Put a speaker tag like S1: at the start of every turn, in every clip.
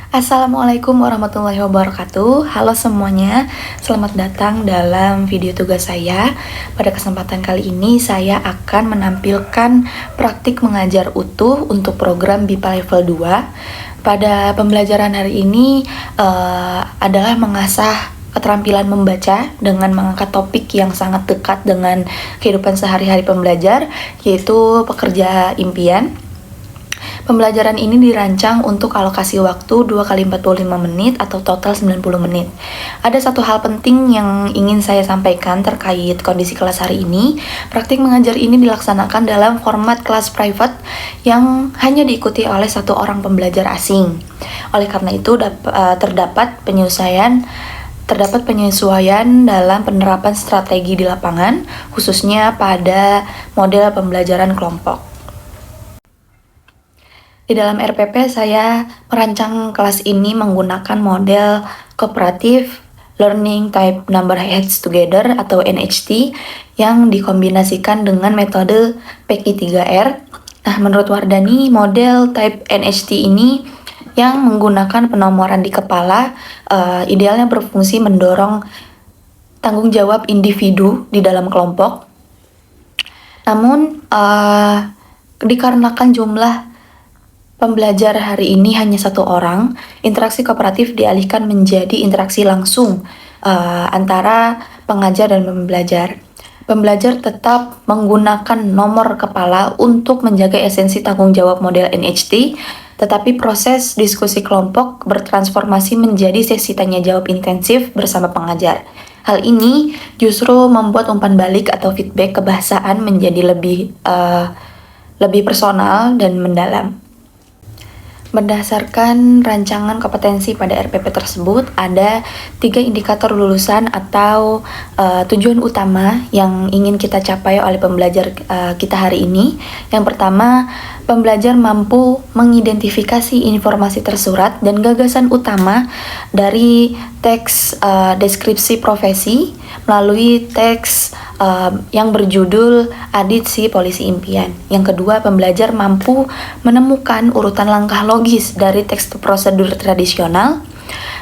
S1: Assalamualaikum warahmatullahi wabarakatuh. Halo semuanya, selamat datang dalam video tugas saya. Pada kesempatan kali ini saya akan menampilkan praktik mengajar utuh untuk program BIPA level 2. Pada pembelajaran hari ini adalah mengasah keterampilan membaca dengan mengangkat topik yang sangat dekat dengan kehidupan sehari-hari pembelajar, yaitu pekerja impian. Pembelajaran ini dirancang untuk alokasi waktu 2 kali 45 menit atau total 90 menit. Ada satu hal penting yang ingin saya sampaikan terkait kondisi kelas hari ini. Praktik mengajar ini dilaksanakan dalam format kelas private yang hanya diikuti oleh satu orang pembelajar asing. Oleh karena itu terdapat penyesuaian dalam penerapan strategi di lapangan, khususnya pada model pembelajaran kelompok. Di dalam RPP saya merancang kelas ini menggunakan model Cooperative Learning Type Number Heads Together atau NHT yang dikombinasikan dengan metode PQ3R. Nah, menurut Wardani, model type NHT ini yang menggunakan penomoran di kepala idealnya berfungsi mendorong tanggung jawab individu di dalam kelompok. Namun, dikarenakan jumlah pembelajar hari ini hanya satu orang, interaksi kooperatif dialihkan menjadi interaksi langsung antara pengajar dan pembelajar. Pembelajar tetap menggunakan nomor kepala untuk menjaga esensi tanggung jawab model NHT, tetapi proses diskusi kelompok bertransformasi menjadi sesi tanya jawab intensif bersama pengajar. Hal ini justru membuat umpan balik atau feedback kebahasaan menjadi lebih personal dan mendalam. Berdasarkan rancangan kompetensi pada RPP tersebut, ada 3 indikator lulusan atau tujuan utama yang ingin kita capai oleh pembelajar kita hari ini. Yang pertama, pembelajar mampu mengidentifikasi informasi tersurat dan gagasan utama dari teks deskripsi profesi melalui teks yang berjudul Adit si Polisi Impian. Yang kedua, pembelajar mampu menemukan urutan langkah logis dari teks prosedur tradisional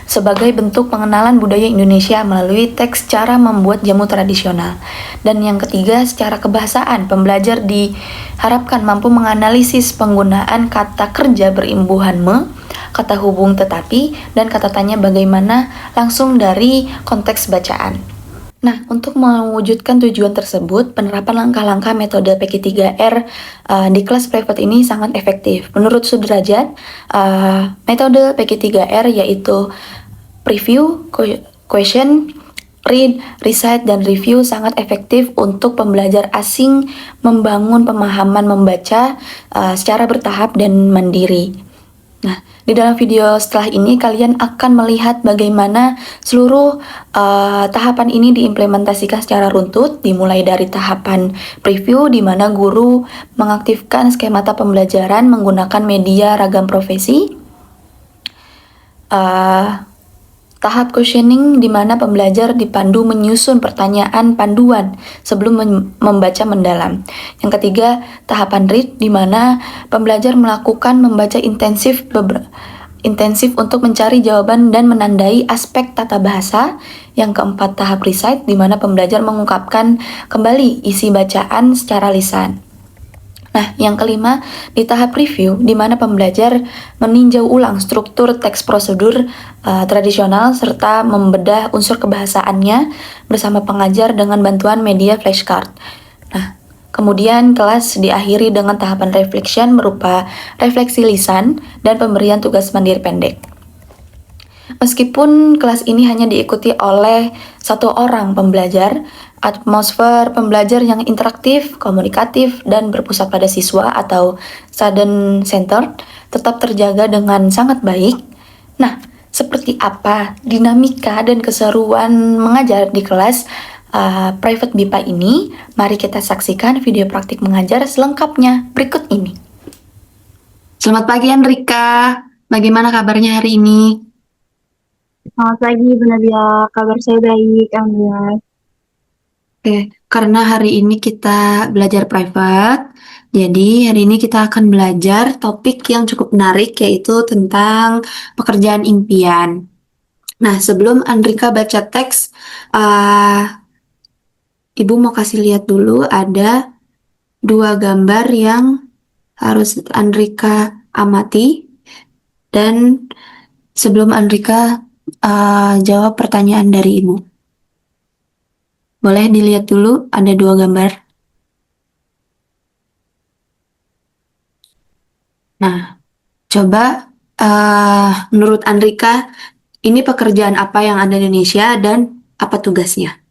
S1: sebagai bentuk pengenalan budaya Indonesia melalui teks cara membuat jamu tradisional. Dan yang ketiga, secara kebahasaan, pembelajar diharapkan mampu menganalisis penggunaan kata kerja berimbuhan kata hubung tetapi, dan kata tanya bagaimana langsung dari konteks bacaan. Nah, untuk mewujudkan tujuan tersebut, penerapan langkah-langkah metode PQ3R di kelas private ini sangat efektif. Menurut Sudrajat, metode PQ3R yaitu preview, question, read, recite, dan review sangat efektif untuk pembelajar asing membangun pemahaman membaca secara bertahap dan mandiri. Nah, di dalam video setelah ini kalian akan melihat bagaimana seluruh tahapan ini diimplementasikan secara runtut, dimulai dari tahapan preview di mana guru mengaktifkan skemata pembelajaran menggunakan media ragam profesi. Tahap questioning di mana pembelajar dipandu menyusun pertanyaan panduan sebelum membaca mendalam. Yang ketiga, tahapan read di mana pembelajar melakukan membaca intensif untuk mencari jawaban dan menandai aspek tata bahasa. Yang keempat, tahap recite di mana pembelajar mengungkapkan kembali isi bacaan secara lisan. Nah, yang kelima, di tahap review, di mana pembelajar meninjau ulang struktur teks prosedur tradisional serta membedah unsur kebahasaannya bersama pengajar dengan bantuan media flashcard. Nah, kemudian kelas diakhiri dengan tahapan reflection berupa refleksi lisan dan pemberian tugas mandiri pendek. Meskipun kelas ini hanya diikuti oleh satu orang pembelajar, atmosfer pembelajar yang interaktif, komunikatif, dan berpusat pada siswa atau student-centered tetap terjaga dengan sangat baik. Nah, seperti apa dinamika dan keseruan mengajar di kelas private BIPA ini? Mari kita saksikan video praktik mengajar selengkapnya berikut ini. Selamat pagi Enrika, bagaimana kabarnya hari ini?
S2: Selamat pagi, Bu Nadia. Kabar saya baik, alhamdulillah.
S1: Oke, karena hari ini kita belajar private, Jadi hari ini kita akan belajar topik yang cukup menarik yaitu tentang pekerjaan impian. Nah, sebelum Andrika baca teks, uh, Ibu mau kasih lihat dulu ada dua gambar yang harus Andrika amati dan sebelum Andrika jawab pertanyaan dari Ibu. Boleh dilihat dulu ada dua gambar. Nah, coba menurut Andrika ini pekerjaan apa yang ada di Indonesia dan apa tugasnya?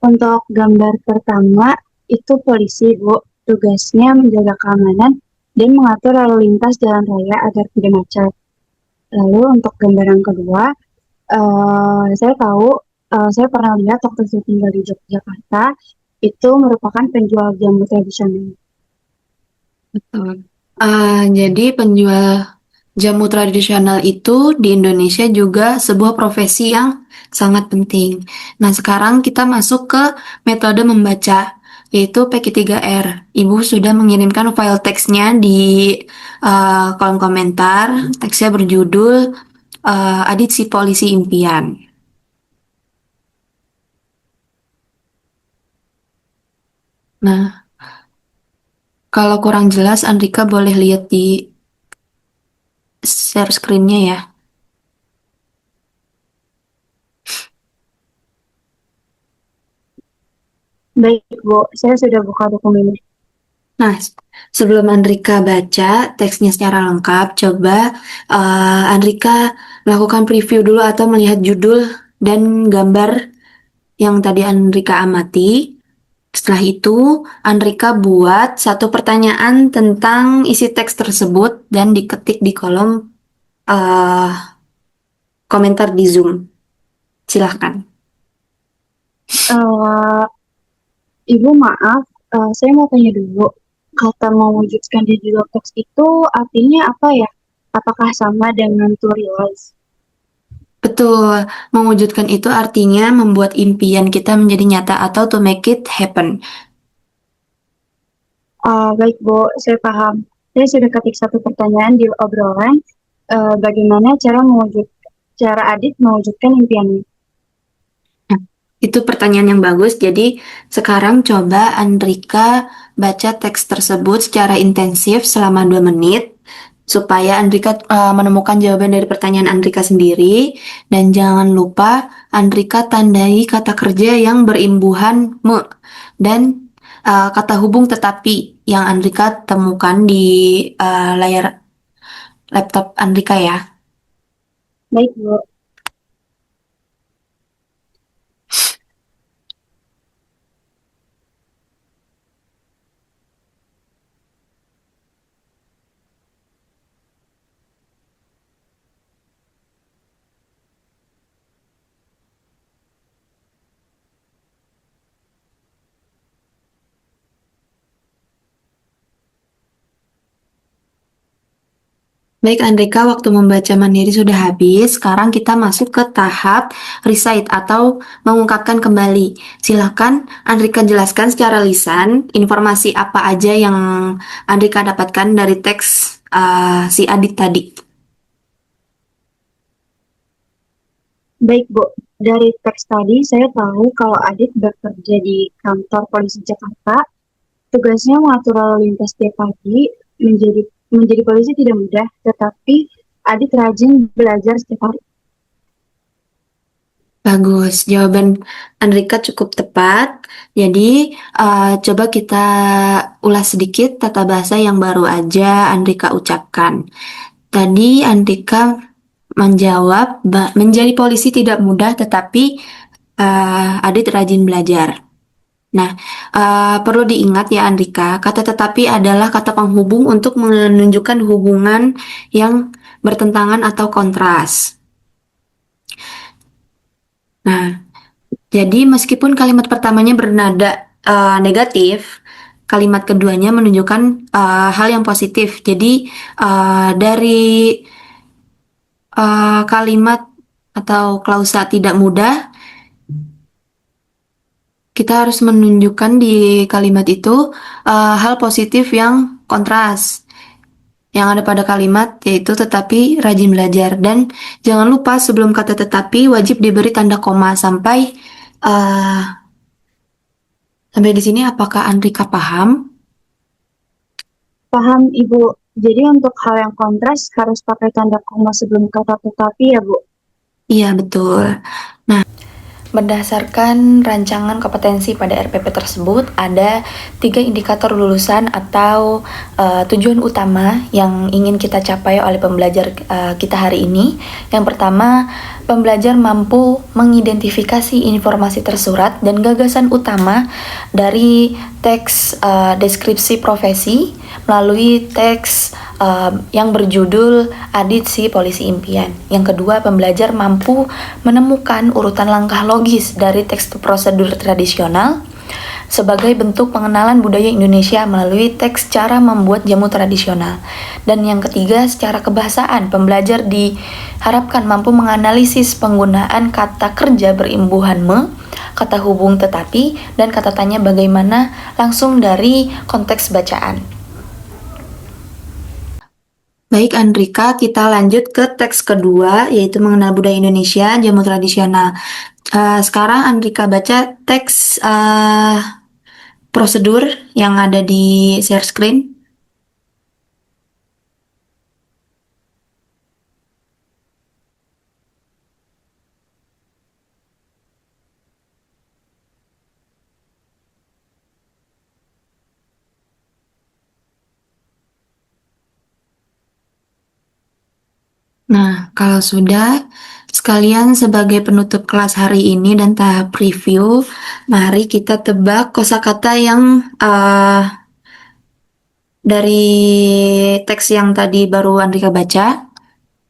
S2: Untuk gambar pertama, itu polisi, Bu. Tugasnya menjaga keamanan dan mengatur lalu lintas jalan raya agar tidak macet. Lalu untuk gambar yang kedua, saya tahu, saya pernah lihat waktu saya tinggal di Yogyakarta, itu merupakan penjual jamu tradisional.
S1: Betul. Jadi penjual jamu tradisional itu di Indonesia juga sebuah profesi yang sangat penting. Nah, sekarang kita masuk ke metode membaca, yaitu PQ3R. Ibu sudah mengirimkan file teksnya di kolom komentar. Teksnya berjudul Adit si Polisi Impian. Nah, kalau kurang jelas, Andrika boleh lihat di share screen-nya ya.
S2: Baik, Bu. Saya sudah buka dokumennya.
S1: Nah, sebelum Andrika baca teksnya secara lengkap, coba Andrika melakukan preview dulu atau melihat judul dan gambar yang tadi Andrika amati. Setelah itu, Andrika buat satu pertanyaan tentang isi teks tersebut dan diketik di kolom uh, komentar di Zoom. Silahkan.
S2: Eh, Ibu, maaf, saya mau tanya dulu. Kata mewujudkan digital text itu artinya apa ya? Apakah sama dengan to realize?
S1: Betul, mewujudkan itu artinya membuat impian kita menjadi nyata atau to make it happen.
S2: Baik, Bu, saya paham. Saya sudah ketik satu pertanyaan di obrolan. Bagaimana cara Adit mewujudkan impiannya?
S1: Nah, itu pertanyaan yang bagus. Jadi sekarang coba Andrika baca teks tersebut secara intensif selama 2 menit supaya Andrika menemukan jawaban dari pertanyaan Andrika sendiri dan jangan lupa Andrika tandai kata kerja yang berimbuhan me dan kata hubung tetapi yang Andrika temukan di layar laptop Andrika ya.
S2: Baik, Bu.
S1: Baik Andrika, waktu membaca mandiri sudah habis. Sekarang kita masuk ke tahap recite atau mengungkapkan kembali. Silakan Andrika jelaskan secara lisan informasi apa aja yang Andrika dapatkan dari teks si Adit tadi.
S2: Baik, Bu. Dari teks tadi, saya tahu kalau Adit bekerja di kantor polisi Jakarta. Tugasnya mengatur lalu lintas setiap pagi. Menjadi polisi tidak mudah, tetapi Adit rajin belajar setiap hari.
S1: Bagus, jawaban Andrika cukup tepat. Jadi, coba kita ulas sedikit tata bahasa yang baru aja Andrika ucapkan. Tadi Andrika menjawab, menjadi polisi tidak mudah, tetapi Adit rajin belajar. Nah, perlu diingat ya Andrika, kata tetapi adalah kata penghubung untuk menunjukkan hubungan yang bertentangan atau kontras. Nah, jadi meskipun kalimat pertamanya bernada negatif, kalimat keduanya menunjukkan hal yang positif. Jadi dari kalimat atau klausa tidak mudah, Kita harus menunjukkan di kalimat itu hal positif yang kontras yang ada pada kalimat, yaitu tetapi rajin belajar. Dan jangan lupa sebelum kata tetapi wajib diberi tanda koma uh, sampai di sini. Apakah Andrika paham?
S2: Paham, Ibu. Jadi untuk hal yang kontras harus pakai tanda koma sebelum kata tetapi ya, Bu?
S1: Iya, betul. Nah, berdasarkan rancangan kompetensi pada RPP tersebut, ada 3 indikator lulusan atau tujuan utama yang ingin kita capai oleh pembelajar kita hari ini. Yang pertama, pembelajar mampu mengidentifikasi informasi tersurat dan gagasan utama dari teks deskripsi profesi melalui teks yang berjudul Adit si Polisi Impian. Yang kedua, pembelajar mampu menemukan urutan langkah logis dari teks prosedur tradisional sebagai bentuk pengenalan budaya Indonesia melalui teks cara membuat jamu tradisional. Dan yang ketiga, secara kebahasaan, pembelajar diharapkan mampu menganalisis penggunaan kata kerja berimbuhan kata hubung tetapi, dan kata tanya bagaimana langsung dari konteks bacaan. Baik Andrika, kita lanjut ke teks kedua, yaitu mengenal budaya Indonesia, jamu tradisional. Sekarang Andrika baca teks prosedur yang ada di share screen. Nah, kalau sudah, sekalian sebagai penutup kelas hari ini dan tahap review, mari kita tebak kosakata yang dari teks yang tadi baru Andrika baca.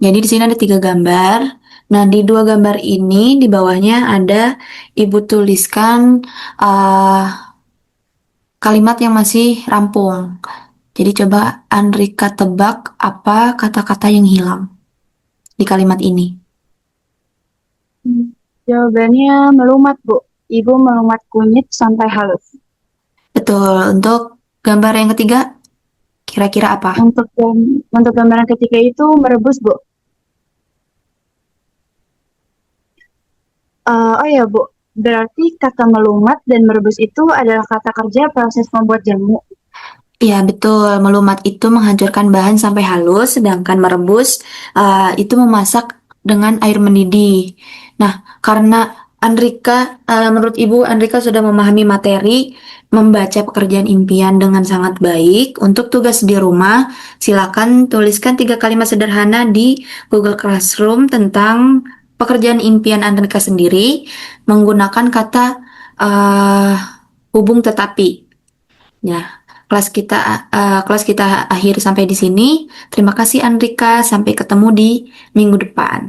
S1: Jadi di sini ada 3 gambar. Nah, di 2 gambar ini di bawahnya ada Ibu tuliskan kalimat yang masih rampung. Jadi coba Andrika tebak apa kata-kata yang hilang di kalimat ini.
S2: Jawabannya melumat, Bu. Ibu melumat kunyit sampai halus.
S1: Betul. Untuk gambar yang ketiga, kira-kira apa?
S2: Untuk gambaran ketiga itu merebus, Bu. Oh ya, Bu. Berarti kata melumat dan merebus itu adalah kata kerja proses membuat jamu.
S1: Iya, betul. Melumat itu menghancurkan bahan sampai halus, sedangkan merebus itu memasak dengan air mendidih. Nah, karena Andrika, menurut Ibu, Andrika sudah memahami materi membaca pekerjaan impian dengan sangat baik. Untuk tugas di rumah, silakan tuliskan 3 kalimat sederhana di Google Classroom tentang pekerjaan impian Andrika sendiri menggunakan kata hubung tetapi. Ya, kelas kita akhir sampai di sini. Terima kasih Andrika, sampai ketemu di minggu depan.